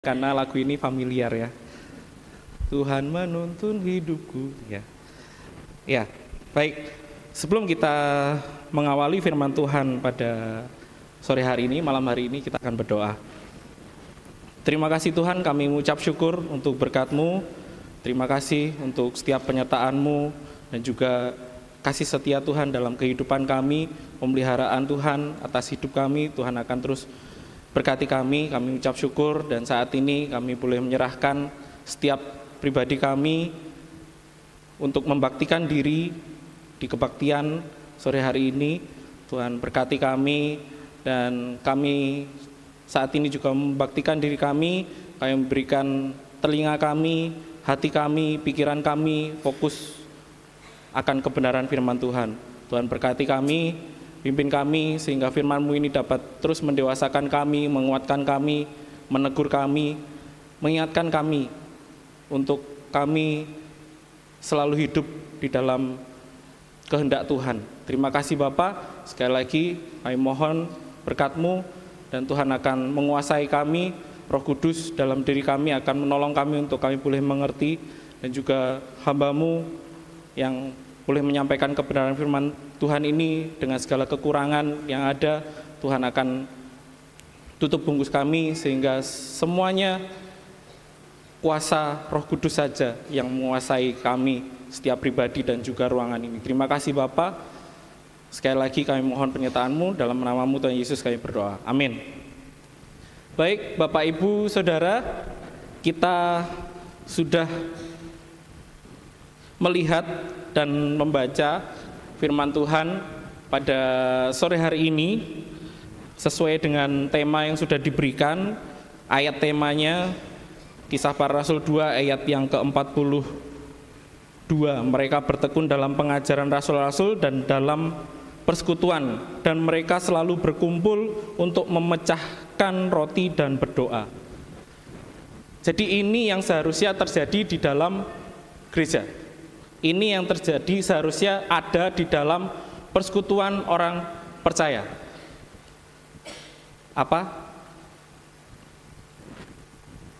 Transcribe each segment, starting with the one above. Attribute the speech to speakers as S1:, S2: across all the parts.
S1: karena lagu ini familiar ya. Tuhan menuntun hidupku ya. Ya, baik. Sebelum kita mengawali firman Tuhan pada sore hari ini, malam hari ini kita akan berdoa. Terima kasih Tuhan, kami mengucap syukur untuk berkat-Mu. Terima kasih untuk setiap penyertaan-Mu dan juga kasih setia Tuhan dalam kehidupan kami, pemeliharaan Tuhan atas hidup kami. Tuhan akan terus berkati kami ucap syukur, dan saat ini kami boleh menyerahkan setiap pribadi kami untuk membaktikan diri di kebaktian sore hari ini. Tuhan berkati kami, dan kami saat ini juga membaktikan diri kami memberikan telinga kami, hati kami, pikiran kami, fokus akan kebenaran firman Tuhan. Tuhan berkati kami, pimpin kami sehingga firman-Mu ini dapat terus mendewasakan kami, menguatkan kami, menegur kami, mengingatkan kami untuk kami selalu hidup di dalam kehendak Tuhan. Terima kasih Bapa, sekali lagi kami mohon berkat-Mu dan Tuhan akan menguasai kami, Roh Kudus dalam diri kami akan menolong kami untuk kami boleh mengerti, dan juga hamba-Mu yang boleh menyampaikan kebenaran firman Tuhan ini dengan segala kekurangan yang ada. Tuhan akan tutup bungkus kami sehingga semuanya kuasa Roh Kudus saja yang menguasai kami, setiap pribadi dan juga ruangan ini. Terima kasih Bapa. Sekali lagi kami mohon penyertaan-Mu, dalam nama-Mu Tuhan Yesus kami berdoa. Amin. Baik Bapak Ibu Saudara, kita sudah melihat dan membaca firman Tuhan pada sore hari ini sesuai dengan tema yang sudah diberikan. Ayat temanya Kisah Para Rasul 2 ayat yang ke-42. Mereka bertekun dalam pengajaran rasul-rasul dan dalam persekutuan, dan mereka selalu berkumpul untuk memecahkan roti dan berdoa. Jadi ini yang seharusnya terjadi di dalam gereja. Ini yang terjadi seharusnya ada di dalam persekutuan orang percaya. Apa?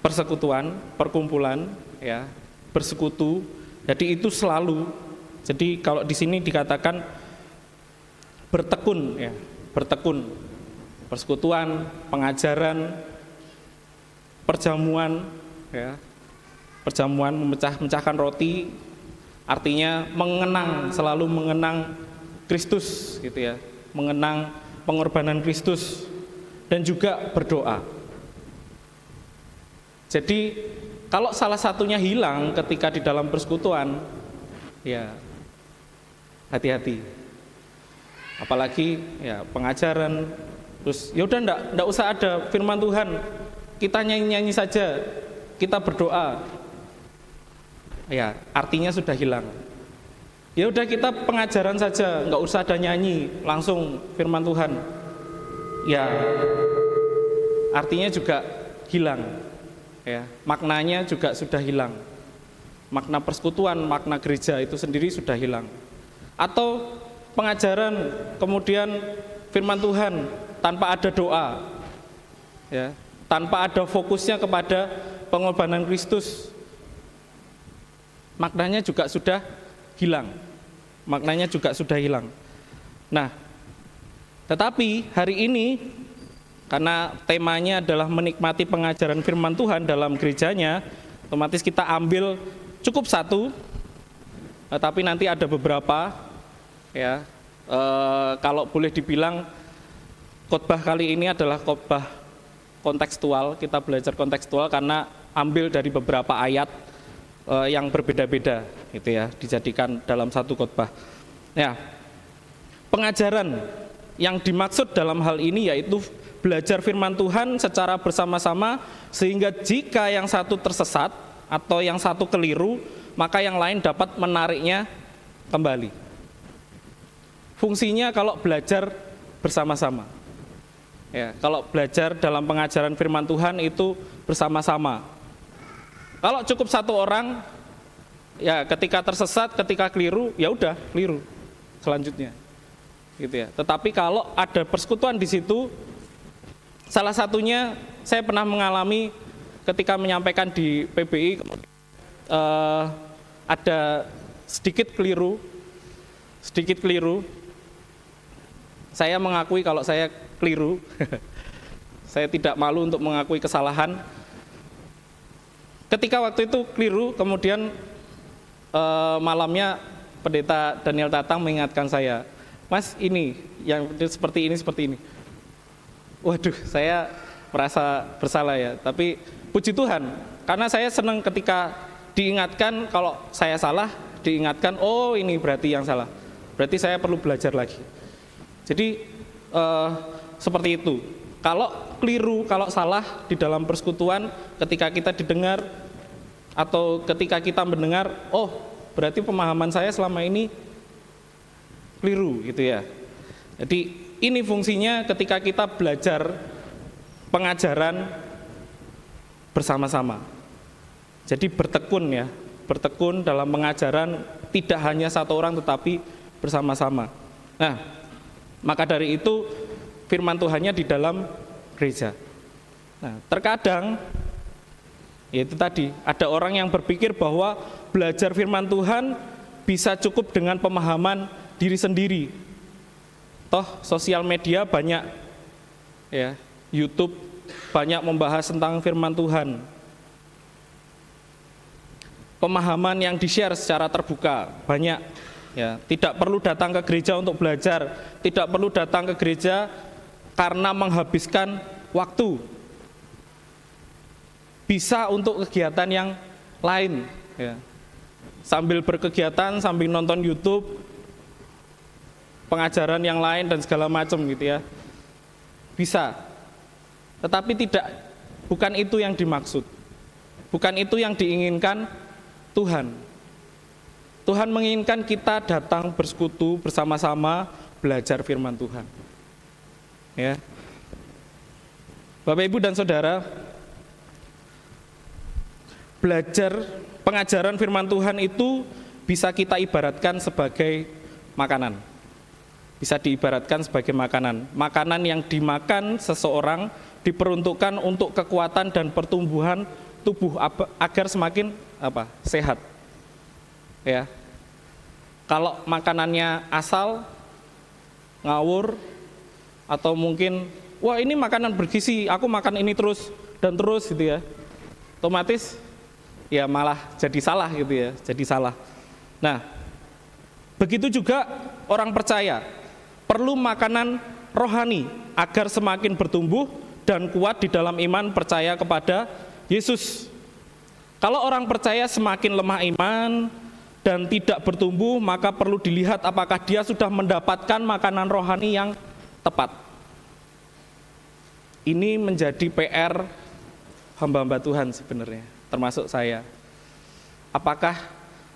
S1: Persekutuan, perkumpulan, ya, bersekutu. Jadi itu selalu. Jadi kalau di sini dikatakan bertekun, ya, bertekun, persekutuan, pengajaran, perjamuan, ya, perjamuan memecahkan roti. Artinya mengenang, selalu mengenang Kristus gitu ya, mengenang pengorbanan Kristus, dan juga berdoa. Jadi kalau salah satunya hilang ketika di dalam persekutuan, ya hati-hati. Apalagi ya pengajaran, terus ya udah enggak usah ada firman Tuhan, kita nyanyi-nyanyi saja, kita berdoa. Ya, artinya sudah hilang. Ya udah kita pengajaran saja, nggak usah ada nyanyi, langsung firman Tuhan. Ya, artinya juga hilang. Ya, maknanya juga sudah hilang. Makna persekutuan, makna gereja itu sendiri sudah hilang. Atau pengajaran kemudian firman Tuhan tanpa ada doa, ya, tanpa ada fokusnya kepada pengorbanan Kristus, maknanya juga sudah hilang. Maknanya juga sudah hilang. Nah, tetapi hari ini karena temanya adalah menikmati pengajaran firman Tuhan dalam gerejanya, otomatis kita ambil cukup satu, tapi nanti ada beberapa, ya. Kalau boleh dibilang khotbah kali ini adalah khotbah kontekstual. Kita belajar kontekstual karena ambil dari beberapa ayat yang berbeda-beda gitu ya, dijadikan dalam satu khotbah. Ya, pengajaran yang dimaksud dalam hal ini yaitu belajar firman Tuhan secara bersama-sama, sehingga jika yang satu tersesat atau yang satu keliru, maka yang lain dapat menariknya kembali. Fungsinya kalau belajar bersama-sama. Ya, kalau belajar dalam pengajaran firman Tuhan itu bersama-sama. Kalau cukup satu orang, ya ketika tersesat, ketika keliru, ya udah keliru selanjutnya, gitu ya. Tetapi kalau ada persekutuan di situ, salah satunya saya pernah mengalami ketika menyampaikan di PBI ada sedikit keliru. Saya mengakui kalau saya keliru. Saya tidak malu untuk mengakui kesalahan. Ketika waktu itu keliru, kemudian malamnya Pendeta Daniel Tatang mengingatkan saya, Mas, ini yang seperti ini. Waduh, saya merasa bersalah ya. Tapi puji Tuhan, karena saya senang ketika diingatkan kalau saya salah, diingatkan, oh ini berarti yang salah. Berarti saya perlu belajar lagi. Jadi seperti itu. Kalau keliru, kalau salah di dalam persekutuan, ketika kita didengar atau ketika kita mendengar, oh berarti pemahaman saya selama ini keliru gitu ya. Jadi ini fungsinya ketika kita belajar pengajaran bersama-sama. Jadi bertekun dalam pengajaran tidak hanya satu orang tetapi bersama-sama. Nah, maka dari itu firman Tuhannya di dalam gereja. Nah, terkadang yaitu tadi ada orang yang berpikir bahwa belajar firman Tuhan bisa cukup dengan pemahaman diri sendiri. Toh sosial media banyak ya, YouTube banyak membahas tentang firman Tuhan. Pemahaman yang di-share secara terbuka banyak ya, tidak perlu datang ke gereja untuk belajar, tidak perlu datang ke gereja karena menghabiskan waktu. Bisa untuk kegiatan yang lain ya. Sambil berkegiatan, sambil nonton YouTube, pengajaran yang lain dan segala macam gitu ya. Bisa. Tetapi bukan itu yang dimaksud. Bukan itu yang diinginkan Tuhan. Tuhan menginginkan kita datang bersekutu bersama-sama belajar firman Tuhan. Ya. Bapak, Ibu dan Saudara, belajar pengajaran firman Tuhan itu bisa kita ibaratkan sebagai makanan. Bisa diibaratkan sebagai makanan. Makanan yang dimakan seseorang diperuntukkan untuk kekuatan dan pertumbuhan tubuh agar semakin sehat. Ya. Kalau makanannya asal, ngawur, atau mungkin wah ini makanan bergizi, aku makan ini terus dan terus gitu ya, otomatis ya malah jadi salah gitu ya, jadi salah. Nah, begitu juga orang percaya perlu makanan rohani agar semakin bertumbuh dan kuat di dalam iman percaya kepada Yesus. Kalau orang percaya semakin lemah iman dan tidak bertumbuh, maka perlu dilihat apakah dia sudah mendapatkan makanan rohani yang tepat. Ini menjadi PR hamba-hamba Tuhan sebenarnya, termasuk saya. Apakah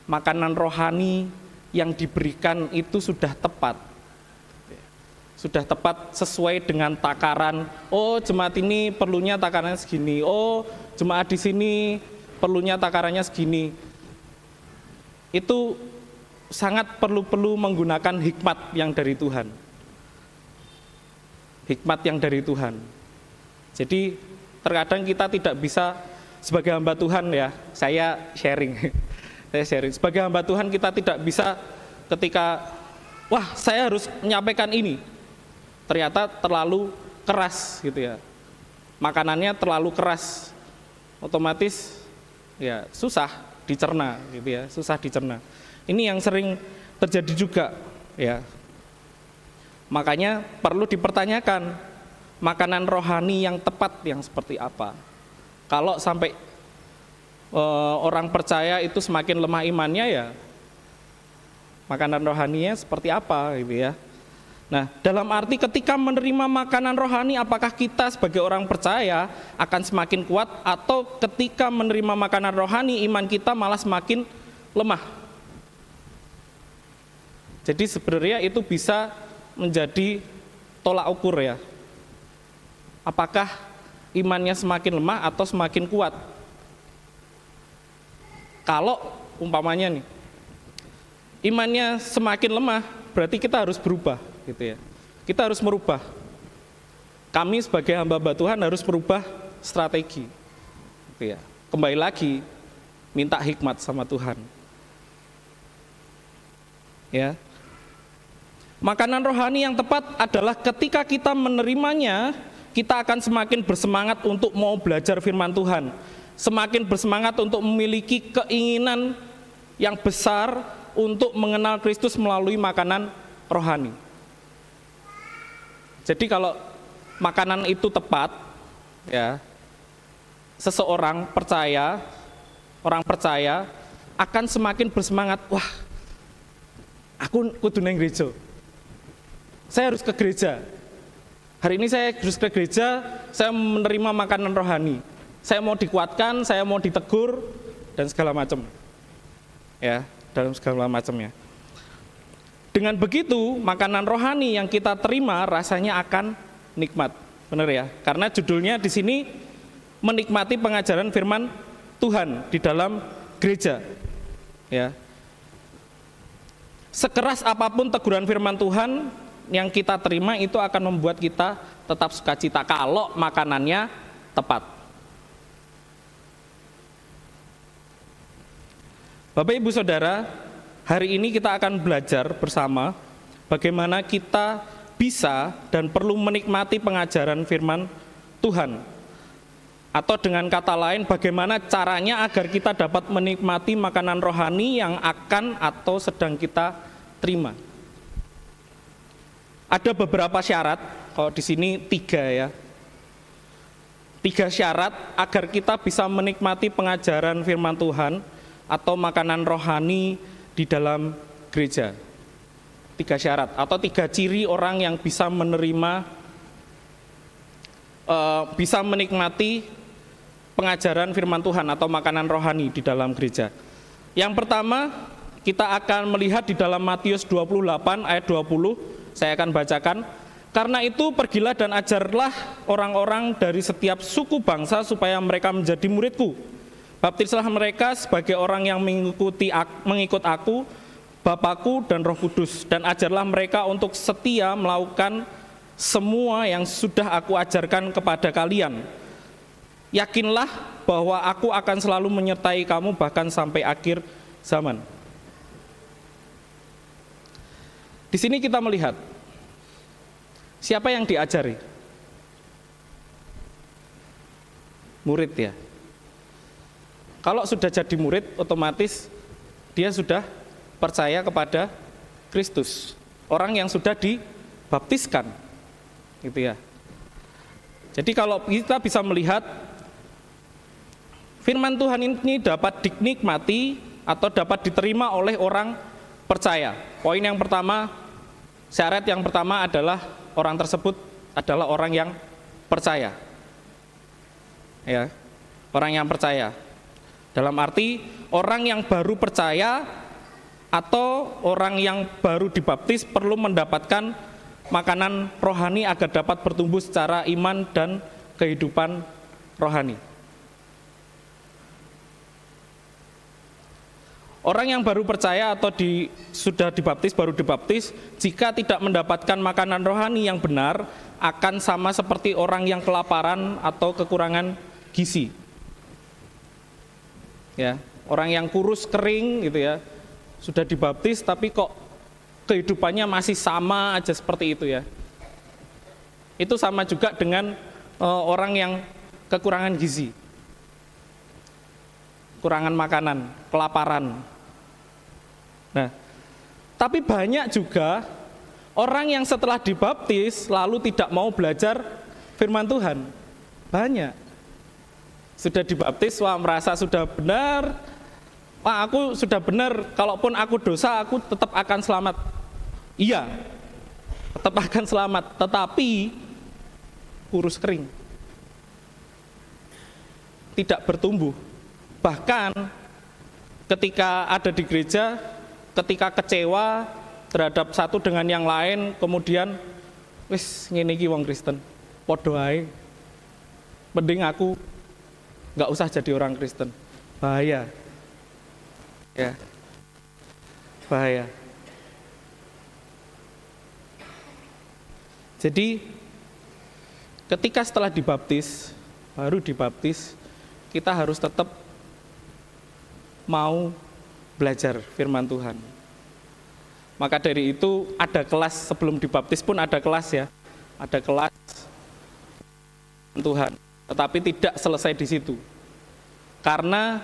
S1: makanan rohani yang diberikan itu sudah tepat? Sudah tepat sesuai dengan takaran. Oh, jemaat ini perlunya takarannya segini. Oh, jemaat di sini perlunya takarannya segini. Itu sangat perlu menggunakan hikmat yang dari Tuhan. Hikmat yang dari Tuhan. Jadi terkadang kita tidak bisa sebagai hamba Tuhan ya, saya sharing. Sebagai hamba Tuhan kita tidak bisa ketika wah saya harus menyampaikan ini. Ternyata terlalu keras gitu ya. Makanannya terlalu keras. Otomatis ya susah dicerna gitu ya, susah dicerna. Ini yang sering terjadi juga ya. Makanya perlu dipertanyakan makanan rohani yang tepat yang seperti apa. Kalau sampai orang percaya itu semakin lemah imannya ya, makanan rohaninya seperti apa gitu ya. Nah, dalam arti ketika menerima makanan rohani, apakah kita sebagai orang percaya akan semakin kuat, atau ketika menerima makanan rohani iman kita malah semakin lemah. Jadi sebenarnya itu bisa menjadi tolak ukur ya. Apakah imannya semakin lemah atau semakin kuat? Kalau umpamanya nih, imannya semakin lemah, berarti kita harus berubah gitu ya. Kita harus merubah. Kami sebagai hamba-hamba Tuhan harus merubah strategi. Gitu ya. Kembali lagi minta hikmat sama Tuhan. Ya. Makanan rohani yang tepat adalah ketika kita menerimanya, kita akan semakin bersemangat untuk mau belajar firman Tuhan, semakin bersemangat untuk memiliki keinginan yang besar untuk mengenal Kristus melalui makanan rohani. Jadi kalau makanan itu tepat, ya, seseorang percaya, orang percaya akan semakin bersemangat. Wah, aku kudu nang gereja. Saya harus ke gereja. Hari ini saya harus ke gereja, saya menerima makanan rohani. Saya mau dikuatkan, saya mau ditegur dan segala macam. Ya, dalam segala macamnya. Dengan begitu, makanan rohani yang kita terima rasanya akan nikmat. Benar ya? Karena judulnya di sini menikmati pengajaran firman Tuhan di dalam gereja. Ya. Sekeras apapun teguran firman Tuhan yang kita terima itu akan membuat kita tetap sukacita kalau makanannya tepat. Bapak Ibu Saudara, hari ini kita akan belajar bersama bagaimana kita bisa dan perlu menikmati pengajaran firman Tuhan. Atau dengan kata lain, bagaimana caranya agar kita dapat menikmati makanan rohani yang akan atau sedang kita terima. Ada beberapa syarat, kalau di sini 3 ya. 3 syarat agar kita bisa menikmati pengajaran firman Tuhan atau makanan rohani di dalam gereja. 3 syarat atau 3 ciri orang yang bisa menerima, bisa menikmati pengajaran firman Tuhan atau makanan rohani di dalam gereja. Yang pertama, kita akan melihat di dalam Matius 28 ayat 20, saya akan bacakan. Karena itu pergilah dan ajarlah orang-orang dari setiap suku bangsa supaya mereka menjadi muridku. Baptislah mereka sebagai orang yang mengikut aku, Bapakku dan Roh Kudus, dan ajarlah mereka untuk setia melakukan semua yang sudah aku ajarkan kepada kalian. Yakinlah bahwa aku akan selalu menyertai kamu bahkan sampai akhir zaman. Di sini kita melihat siapa yang diajari? Murid ya. Kalau sudah jadi murid, otomatis dia sudah percaya kepada Kristus. Orang yang sudah dibaptiskan, gitu ya. Jadi kalau kita bisa melihat firman Tuhan ini dapat dinikmati atau dapat diterima oleh orang percaya. Poin yang pertama, syarat yang pertama adalah orang tersebut adalah orang yang percaya. Ya, orang yang percaya. Dalam arti orang yang baru percaya atau orang yang baru dibaptis perlu mendapatkan makanan rohani agar dapat bertumbuh secara iman dan kehidupan rohani. Orang yang baru percaya atau sudah dibaptis, baru dibaptis, jika tidak mendapatkan makanan rohani yang benar, akan sama seperti orang yang kelaparan atau kekurangan gizi. Ya, orang yang kurus kering gitu ya, sudah dibaptis tapi kok kehidupannya masih sama aja seperti itu ya. Itu sama juga dengan orang yang kekurangan gizi, kekurangan makanan, kelaparan. Nah, tapi banyak juga orang yang setelah dibaptis lalu tidak mau belajar firman Tuhan. Banyak. Sudah dibaptis, wah merasa sudah benar, wah aku sudah benar, kalaupun aku dosa aku tetap akan selamat. Iya, tetap akan selamat, tetapi kurus kering, tidak bertumbuh. Bahkan ketika ada di gereja, ketika kecewa terhadap satu dengan yang lain, kemudian wis ngene iki wong Kristen, padha ae. Mending aku enggak usah jadi orang Kristen. Bahaya. Ya. Bahaya. Jadi ketika setelah dibaptis, baru dibaptis, kita harus tetap mau belajar firman Tuhan. Maka dari itu ada kelas, sebelum dibaptis pun ada kelas ya. Ada kelas Tuhan. Tetapi tidak selesai di situ. Karena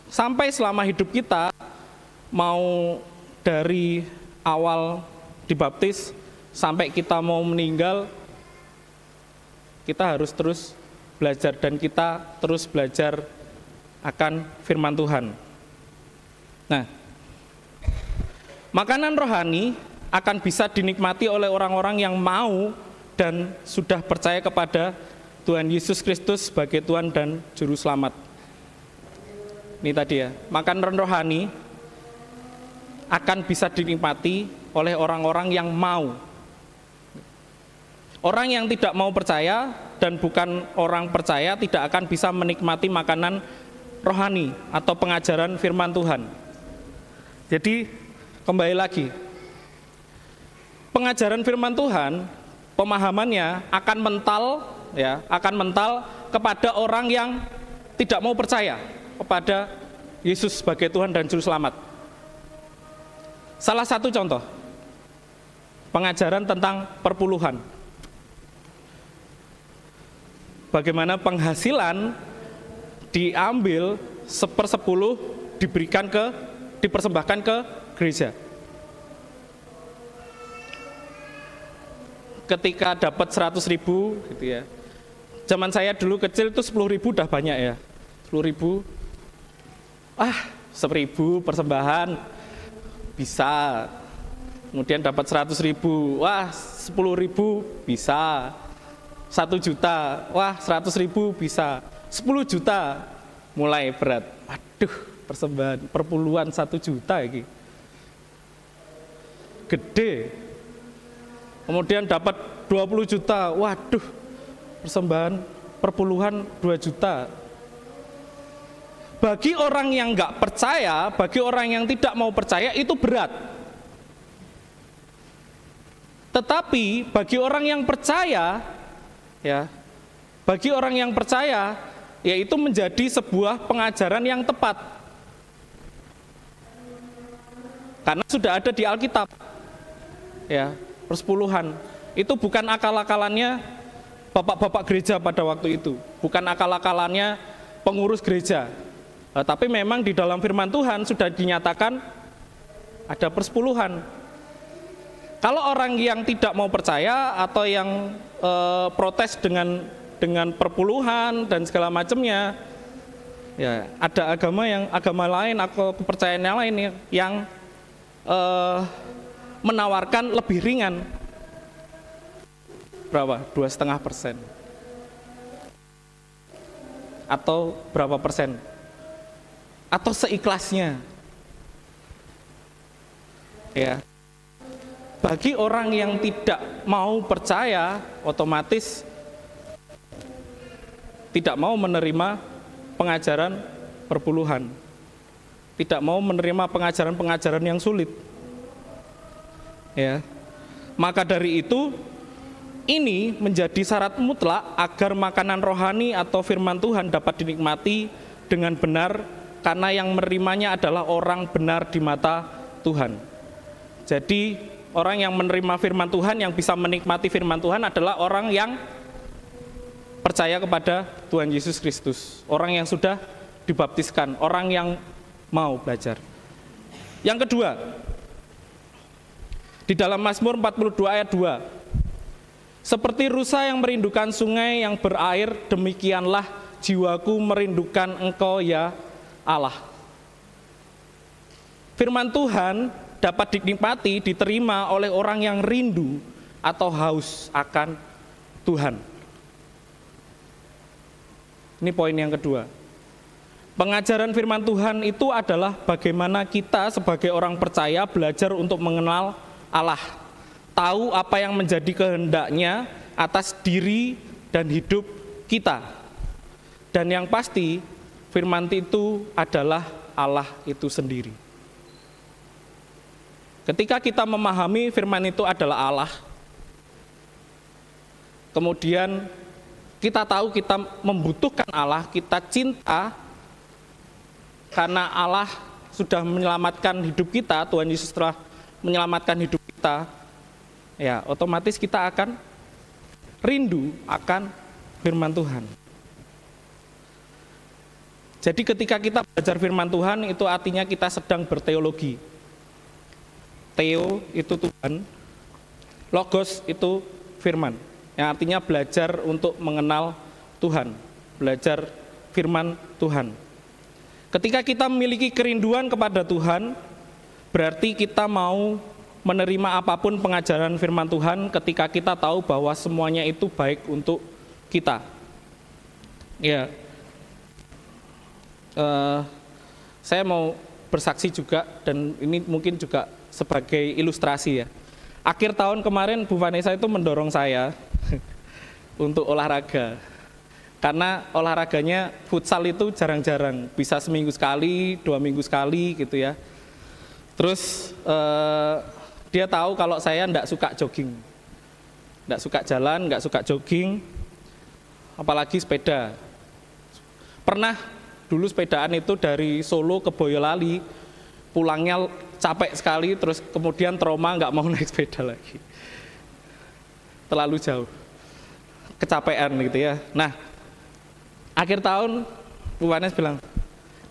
S1: sampai selama hidup kita, mau dari awal dibaptis sampai kita mau meninggal, kita harus terus belajar dan kita terus belajar akan firman Tuhan. Nah, makanan rohani akan bisa dinikmati oleh orang-orang yang mau dan sudah percaya kepada Tuhan Yesus Kristus sebagai Tuhan dan Juru Selamat. Ini tadi ya, makanan rohani akan bisa dinikmati oleh orang-orang yang mau. Orang yang tidak mau percaya dan bukan orang percaya tidak akan bisa menikmati makanan rohani atau pengajaran firman Tuhan. Jadi kembali lagi, pengajaran firman Tuhan, pemahamannya akan mental kepada orang yang tidak mau percaya kepada Yesus sebagai Tuhan dan Juru Selamat. Salah satu contoh, pengajaran tentang perpuluhan. Bagaimana penghasilan diambil 1/10 dipersembahkan ke gereja. Ketika dapat 100.000 gitu ya. Zaman saya dulu kecil itu 10.000 udah banyak ya. 10.000. 1.000 persembahan bisa. Kemudian dapat 100.000. 10.000 bisa. 1 juta. 100.000 bisa. 10 juta mulai berat. Waduh, persembahan perpuluhan 1 juta ini. Gede. Kemudian dapat 20 juta. Waduh, persembahan perpuluhan 2 juta. Bagi orang yang nggak percaya, bagi orang yang tidak mau percaya itu berat. Tetapi bagi orang yang percaya, ya, bagi orang yang percaya, yaitu menjadi sebuah pengajaran yang tepat. Karena sudah ada di Alkitab. Ya, persepuluhan. Itu bukan akal-akalannya bapak-bapak gereja pada waktu itu, bukan akal-akalannya pengurus gereja. Tapi memang di dalam firman Tuhan sudah dinyatakan ada persepuluhan. Kalau orang yang tidak mau percaya atau yang protes dengan perpuluhan dan segala macamnya, ya ada agama lain atau kepercayaan yang lain yang menawarkan lebih ringan. Berapa? 2,5% atau berapa persen? Atau seikhlasnya. Ya. Bagi orang yang tidak mau percaya, otomatis tidak mau menerima pengajaran perpuluhan. Tidak mau menerima pengajaran-pengajaran yang sulit. Ya. Maka dari itu ini menjadi syarat mutlak agar makanan rohani atau firman Tuhan dapat dinikmati dengan benar, karena yang menerimanya adalah orang benar di mata Tuhan. Jadi orang yang menerima firman Tuhan, yang bisa menikmati firman Tuhan adalah orang yang percaya kepada Tuhan Yesus Kristus, orang yang sudah dibaptiskan, orang yang mau belajar. Yang kedua, di dalam Mazmur 42 ayat 2, seperti rusa yang merindukan sungai yang berair, demikianlah jiwaku merindukan Engkau ya Allah. Firman Tuhan dapat dinikmati, diterima oleh orang yang rindu atau haus akan Tuhan. Ini poin yang kedua. Pengajaran firman Tuhan itu adalah bagaimana kita sebagai orang percaya belajar untuk mengenal Allah, tahu apa yang menjadi kehendaknya atas diri dan hidup kita. Dan yang pasti, firman itu adalah Allah itu sendiri. Ketika kita memahami firman itu adalah Allah, kemudian kita tahu kita membutuhkan Allah, kita cinta karena Allah sudah menyelamatkan hidup kita, Tuhan Yesus telah menyelamatkan hidup kita, ya otomatis kita akan rindu akan firman Tuhan. Jadi ketika kita belajar firman Tuhan, itu artinya kita sedang berteologi. Theo itu Tuhan, logos itu firman, yang artinya belajar untuk mengenal Tuhan, belajar firman Tuhan. Ketika kita memiliki kerinduan kepada Tuhan, berarti kita mau menerima apapun pengajaran firman Tuhan ketika kita tahu bahwa semuanya itu baik untuk kita. Ya, saya mau bersaksi juga, dan ini mungkin juga sebagai ilustrasi ya. Akhir tahun kemarin Bu Vanessa itu mendorong saya untuk olahraga. Karena olahraganya futsal itu jarang-jarang, bisa seminggu sekali, 2 minggu sekali gitu ya. Terus dia tahu kalau saya enggak suka jogging, enggak suka jalan, enggak suka jogging, apalagi sepeda. Pernah dulu sepedaan itu dari Solo ke Boyolali, pulangnya capek sekali, terus kemudian trauma nggak mau naik sepeda lagi, terlalu jauh, kecapean gitu ya. Nah, akhir tahun Bu Vanessa bilang,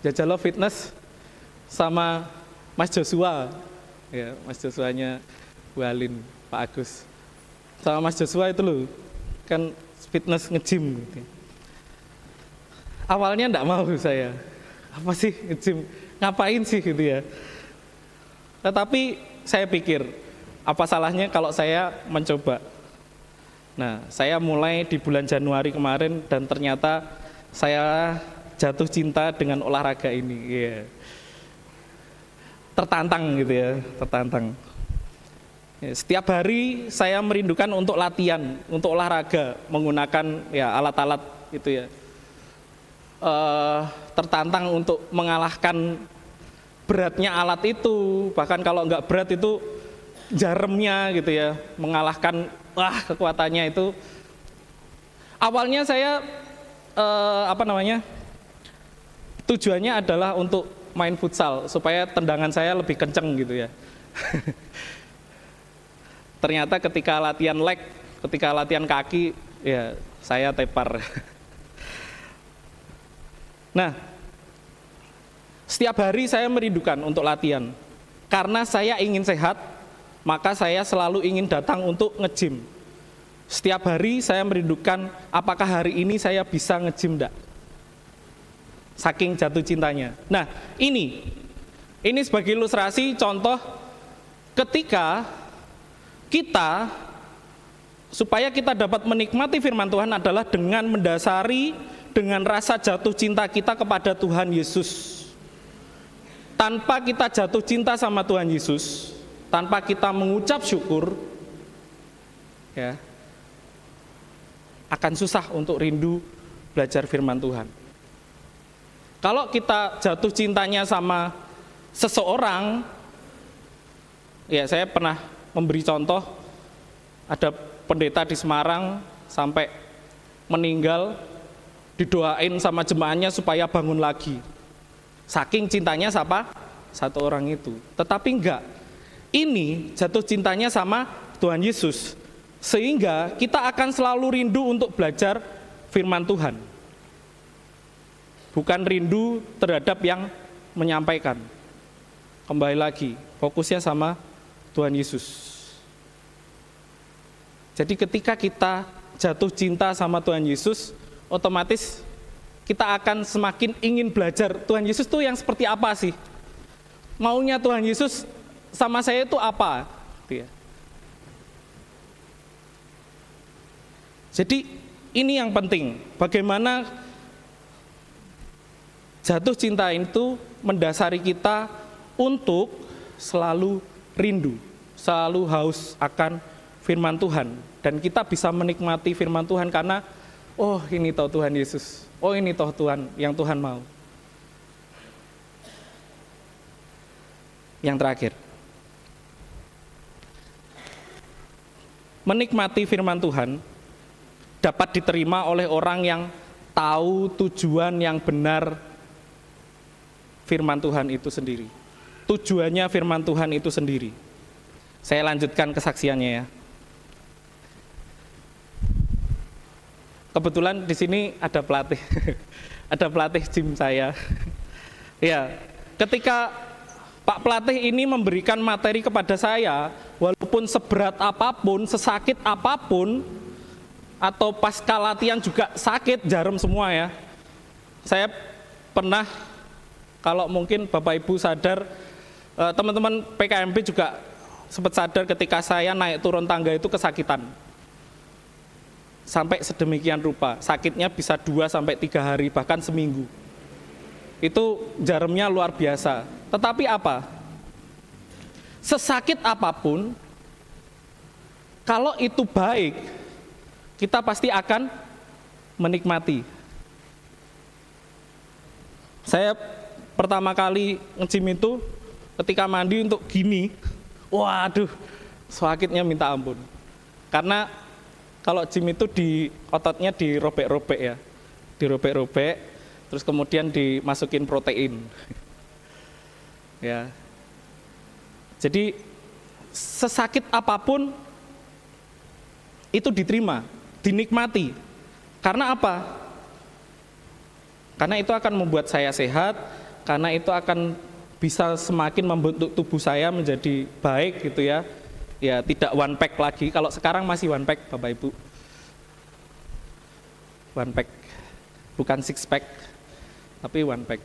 S1: jajal lo fitness sama Mas Joshua, ya Mas Joshua-nya Bu Alin, Pak Agus, sama Mas Joshua itu loh, kan fitness nge-gym gitu. Awalnya enggak mau saya, apa sih nge-gym, ngapain sih gitu ya. Tetapi saya pikir, apa salahnya kalau saya mencoba. Nah, saya mulai di bulan Januari kemarin, dan ternyata saya jatuh cinta dengan olahraga ini. Yeah. Tertantang gitu ya, tertantang. Setiap hari saya merindukan untuk latihan, untuk olahraga, menggunakan ya alat-alat gitu ya. Tertantang untuk mengalahkan beratnya alat itu, bahkan kalau nggak berat itu jaremnya gitu ya, mengalahkan kekuatannya itu. Awalnya saya tujuannya adalah untuk main futsal supaya tendangan saya lebih kenceng gitu ya. Ternyata ketika latihan leg, ketika latihan kaki, ya saya tepar. Nah, setiap hari saya merindukan untuk latihan. Karena saya ingin sehat, maka saya selalu ingin datang untuk nge-gym. Setiap hari saya merindukan apakah hari ini saya bisa nge-gym enggak. Saking jatuh cintanya. Nah, ini sebagai ilustrasi contoh ketika kita, supaya kita dapat menikmati firman Tuhan adalah dengan mendasari dengan rasa jatuh cinta kita kepada Tuhan Yesus. Tanpa kita jatuh cinta sama Tuhan Yesus, tanpa kita mengucap syukur, ya, akan susah untuk rindu belajar firman Tuhan. Kalau kita jatuh cintanya sama seseorang, ya saya pernah memberi contoh, ada pendeta di Semarang sampai meninggal, didoain sama jemaahnya supaya bangun lagi. Saking cintanya siapa? Satu orang itu. Tetapi enggak, ini jatuh cintanya sama Tuhan Yesus, sehingga kita akan selalu rindu untuk belajar firman Tuhan. Bukan rindu terhadap yang menyampaikan. Kembali lagi, fokusnya sama Tuhan Yesus. Jadi ketika kita jatuh cinta sama Tuhan Yesus, otomatis kita akan semakin ingin belajar Tuhan Yesus itu yang seperti apa sih? Maunya Tuhan Yesus sama saya itu apa? Jadi ini yang penting, bagaimana jatuh cinta itu mendasari kita untuk selalu rindu, selalu haus akan firman Tuhan. Dan kita bisa menikmati firman Tuhan karena, oh ini toh Tuhan Yesus, oh ini toh Tuhan yang Tuhan mau. Yang terakhir, menikmati firman Tuhan dapat diterima oleh orang yang tahu tujuan yang benar firman Tuhan itu sendiri. Tujuannya firman Tuhan itu sendiri. Saya lanjutkan kesaksiannya ya. Kebetulan di sini ada pelatih, ada pelatih gym saya. Ya, ketika Pak pelatih ini memberikan materi kepada saya, walaupun seberat apapun, sesakit apapun, atau pasca latihan juga sakit, jarum semua ya. Saya pernah, kalau mungkin Bapak Ibu sadar, teman-teman PKMP juga sempat sadar ketika saya naik turun tangga itu kesakitan. Sampai sedemikian rupa, sakitnya bisa 2-3 hari, bahkan seminggu. Itu jarumnya luar biasa. Tetapi apa? Sesakit apapun, kalau itu baik, kita pasti akan menikmati. Saya pertama kali nge-gym itu, ketika mandi untuk gini, waduh, sakitnya minta ampun. Karena kalau gym itu di ototnya dirobek-robek ya, dirobek-robek, terus kemudian dimasukin protein. Ya, jadi sesakit apapun itu diterima, dinikmati. Karena apa? Karena itu akan membuat saya sehat, karena itu akan bisa semakin membentuk tubuh saya menjadi baik gitu ya. Ya, tidak one pack lagi. Kalau sekarang masih one pack, Bapak Ibu. One pack. Bukan six pack, tapi one pack.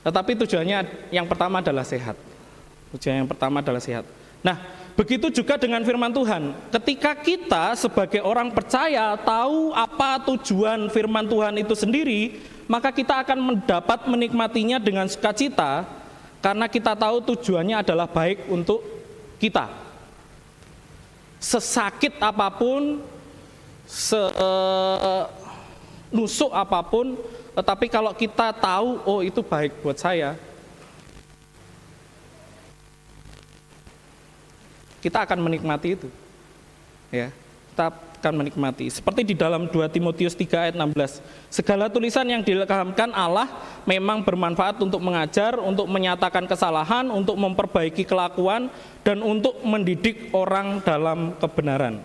S1: Tetapi tujuannya yang pertama adalah sehat. Tujuan yang pertama adalah sehat. Nah, begitu juga dengan firman Tuhan. Ketika kita sebagai orang percaya tahu apa tujuan firman Tuhan itu sendiri, maka kita akan mendapat menikmatinya dengan sukacita, karena kita tahu tujuannya adalah baik untuk kita. Sesakit apapun, senusuk apapun, tetapi kalau kita tahu, oh itu baik buat saya, kita akan menikmati itu. Ya, kita akan menikmati. Seperti di dalam 2 Timotius 3 ayat 16. Segala tulisan yang diilhamkan Allah memang bermanfaat untuk mengajar, untuk menyatakan kesalahan, untuk memperbaiki kelakuan, dan untuk mendidik orang dalam kebenaran.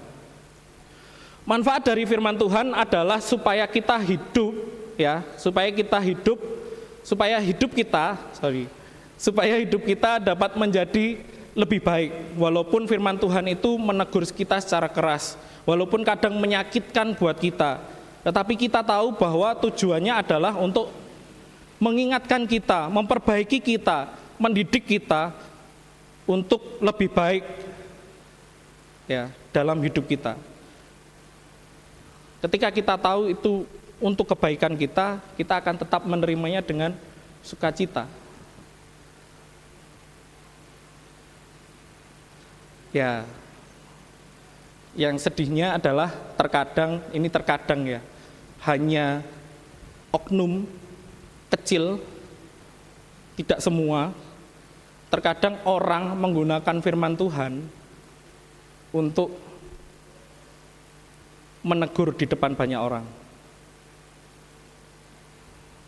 S1: Manfaat dari firman Tuhan adalah supaya kita hidup, ya, supaya hidup kita dapat menjadi lebih baik. Walaupun firman Tuhan itu menegur kita secara keras, walaupun kadang menyakitkan buat kita, tetapi kita tahu bahwa tujuannya adalah untuk mengingatkan kita, memperbaiki kita, mendidik kita untuk lebih baik ya dalam hidup kita. Ketika kita tahu itu untuk kebaikan kita, kita akan tetap menerimanya dengan sukacita. Ya, yang sedihnya adalah terkadang ya, hanya oknum kecil, tidak semua. Terkadang orang menggunakan firman Tuhan untuk menegur di depan banyak orang,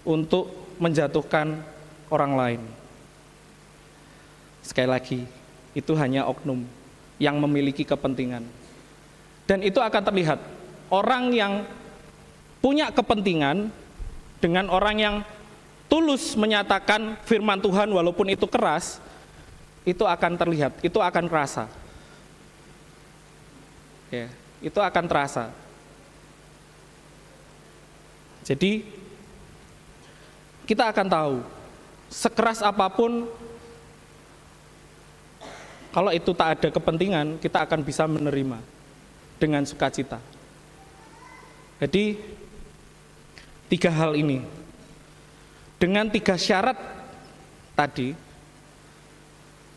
S1: untuk menjatuhkan orang lain. Sekali lagi, itu hanya oknum yang memiliki kepentingan. Dan itu akan terlihat, orang yang punya kepentingan dengan orang yang tulus menyatakan firman Tuhan walaupun itu keras, itu akan terlihat, itu akan terasa. Ya, itu akan terasa. Jadi kita akan tahu, sekeras apapun, kalau itu tak ada kepentingan, kita akan bisa menerima dengan sukacita. Jadi 3 hal ini, dengan 3 syarat tadi,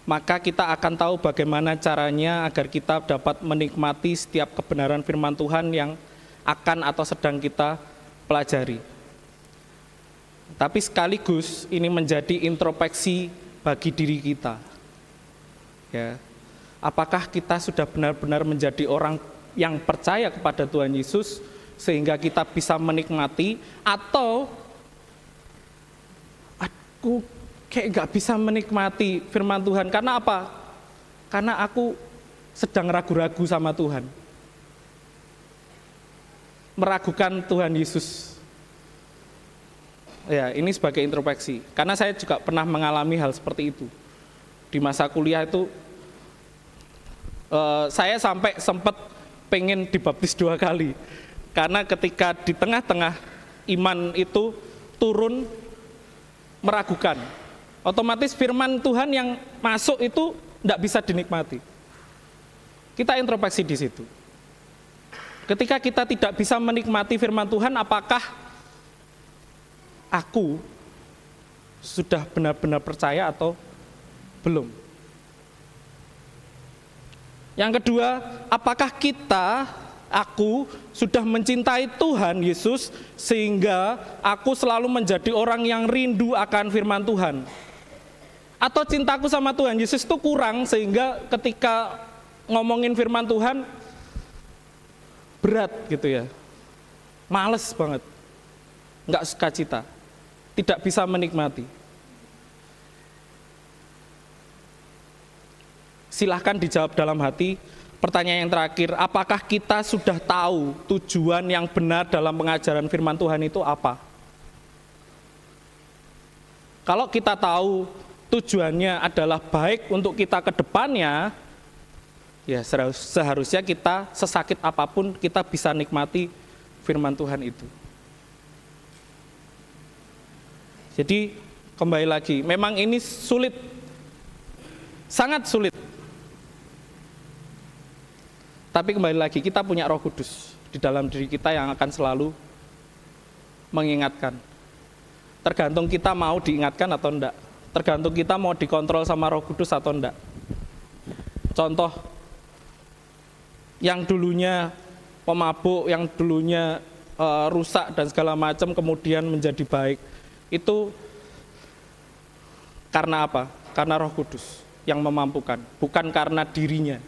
S1: maka kita akan tahu bagaimana caranya agar kita dapat menikmati setiap kebenaran firman Tuhan yang akan atau sedang kita pelajari. Tapi sekaligus ini menjadi introspeksi bagi diri kita. Ya, apakah kita sudah benar-benar menjadi orang yang percaya kepada Tuhan Yesus sehingga kita bisa menikmati, atau aku kayak gak bisa menikmati firman Tuhan. Karena apa? Karena aku sedang ragu-ragu sama Tuhan, meragukan Tuhan Yesus. Ya, ini sebagai introspeksi. Karena saya juga pernah mengalami hal seperti itu. Di masa kuliah itu, saya sampai sempat pengen dibaptis 2 kali. Karena ketika di tengah-tengah iman itu turun, meragukan. Otomatis firman Tuhan yang masuk itu tidak bisa dinikmati. Kita introspeksi di situ. Ketika kita tidak bisa menikmati firman Tuhan, apakah aku sudah benar-benar percaya atau belum? Yang kedua, apakah aku sudah mencintai Tuhan Yesus sehingga aku selalu menjadi orang yang rindu akan firman Tuhan? Atau cintaku sama Tuhan Yesus itu kurang sehingga ketika ngomongin firman Tuhan berat gitu ya, males banget, nggak sukacita, tidak bisa menikmati. Silahkan dijawab dalam hati. Pertanyaan yang terakhir, apakah kita sudah tahu tujuan yang benar dalam pengajaran firman Tuhan itu apa? Kalau kita tahu tujuannya adalah baik untuk kita ke depannya, ya seharusnya kita sesakit apapun kita bisa nikmati firman Tuhan itu. Jadi kembali lagi, memang ini sulit, sangat sulit. Tapi kembali lagi, kita punya Roh Kudus di dalam diri kita yang akan selalu mengingatkan. Tergantung kita mau diingatkan atau enggak. Tergantung kita mau dikontrol sama Roh Kudus atau enggak. Contoh, yang dulunya pemabuk, yang dulunya rusak dan segala macam kemudian menjadi baik. Itu karena apa? Karena Roh Kudus yang memampukan, bukan karena dirinya.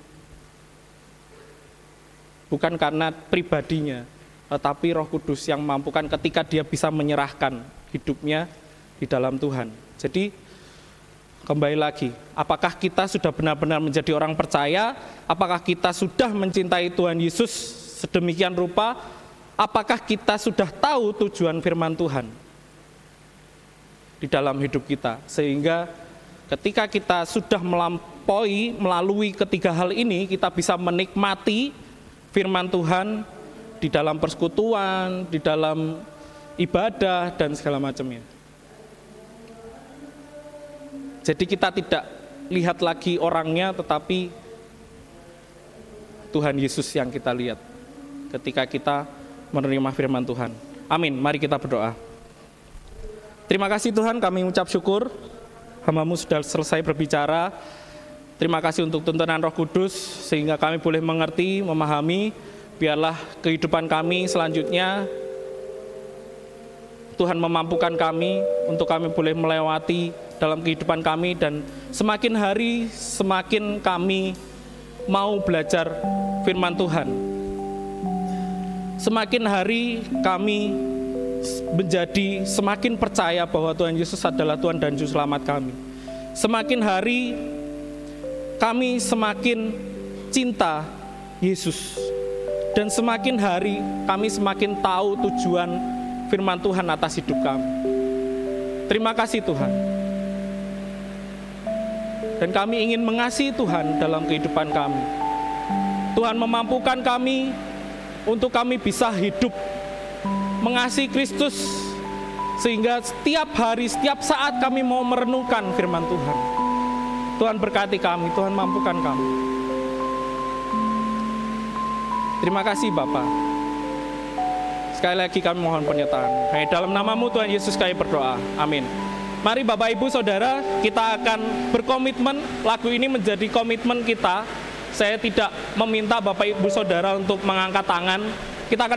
S1: Bukan karena pribadinya, tetapi Roh Kudus yang memampukan ketika dia bisa menyerahkan hidupnya di dalam Tuhan. Jadi kembali lagi, apakah kita sudah benar-benar menjadi orang percaya? Apakah kita sudah mencintai Tuhan Yesus sedemikian rupa? Apakah kita sudah tahu tujuan firman Tuhan di dalam hidup kita? Sehingga ketika kita sudah melalui ketiga hal ini, kita bisa menikmati firman Tuhan di dalam persekutuan, di dalam ibadah, dan segala macamnya. Jadi kita tidak lihat lagi orangnya, tetapi Tuhan Yesus yang kita lihat ketika kita menerima firman Tuhan. Amin, mari kita berdoa. Terima kasih Tuhan, kami ucap syukur, hamba-Mu sudah selesai berbicara. Terima kasih untuk tuntunan Roh Kudus, sehingga kami boleh mengerti, memahami. Biarlah kehidupan kami selanjutnya, Tuhan memampukan kami untuk kami boleh melewati dalam kehidupan kami, dan semakin hari semakin kami mau belajar firman Tuhan. Semakin hari kami menjadi semakin percaya bahwa Tuhan Yesus adalah Tuhan dan Juru Selamat kami. Semakin hari kami semakin cinta Yesus, dan semakin hari kami semakin tahu tujuan firman Tuhan atas hidup kami. Terima kasih Tuhan. Dan kami ingin mengasihi Tuhan dalam kehidupan kami. Tuhan memampukan kami untuk kami bisa hidup mengasihi Kristus, sehingga setiap hari, setiap saat kami mau merenungkan firman Tuhan. Tuhan berkati kami, Tuhan mampukan kami. Terima kasih Bapa. Sekali lagi kami mohon penyertaan. Hanya dalam nama-Mu Tuhan Yesus kami berdoa. Amin. Mari Bapak Ibu Saudara, kita akan berkomitmen, lagu ini menjadi komitmen kita. Saya tidak meminta Bapak Ibu Saudara untuk mengangkat tangan. Kita akan